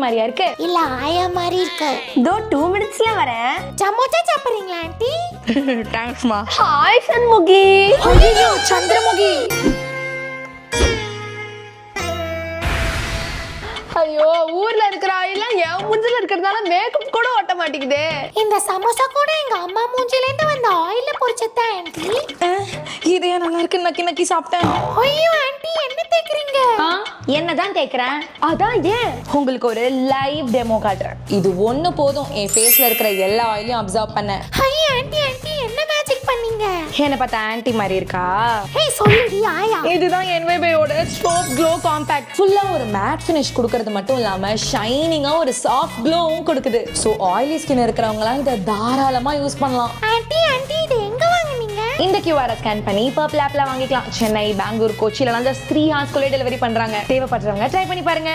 மாதிரியா இருக்கு? இல்ல ஆயா மாதிரி இருக்கு. இதோ 2 மினிட்ஸ்ல வரேன். சமோசா சாப்பிடுறீங்களா ஆண்டி? தேங்க்ஸ்மா. ஹாய் சண்முகி. ஐயோ சந்திரமுகி. ஐயோ ஊர்ல இருக்கிற ஆயிலாம் என் மூஞ்சில இருக்கிறதால மேக்கப் கூட ஒட்ட மாட்டேங்குதே. இந்த சமோசா கூட எங்க அம்மா மூஞ்சில இருந்து வந்த ஆயில பொரிச்சதா ஆண்டி. இதே நல்லா இருக்கு, நக்கி நக்கி சாப்பிட்டேன். ஐயோ ஆண்டி என்ன தேக்குறீங்க? என்னதான் தேக்குறேன். அதான் ஏன் உங்களுக்கு ஒரு லைவ் டெமோ காட்டுறேன். இது ஒண்ணு போதும் என் ஃபேஸ்ல இருக்கிற எல்லா ஆயிலையும் அப்சர்வ் பண்ண. ஐயோ ஆண்டி ஆண்டி என்ன மேஜிக் பண்ணீங்க? என்ன பார்த்தா ஆன்ட்டி மாதிரி இருக்கா? ஹே சொல்லுடி ஆயா. இதுதான் NYBயோட ஸ்டோப் க்ளோ காம்பாக்ட். ஃபுல்லா ஒரு மேட் ஃபினிஷ் கொடுக்கிறது மட்டும் இல்லாம ஷைனிங்கா ஒரு சாஃப்ட் க்ளோவும் கொடுக்குது. சோ ஆயிலி ஸ்கின் இருக்கிறவங்கலாம் இதை தாராளமா யூஸ் பண்ணலாம். ஆண்டி ஆண்டி இது எங்க வாங்குனீங்க? இந்த QR ஸ்கேன் பண்ணி பர்பிள் ஆப்ல வாங்கிக்கலாம். சென்னை, பெங்களூர், கொச்சியில just 3 hours டெலிவரி பண்றாங்க. தேவைப்படுறவங்க ட்ரை பண்ணி பாருங்க.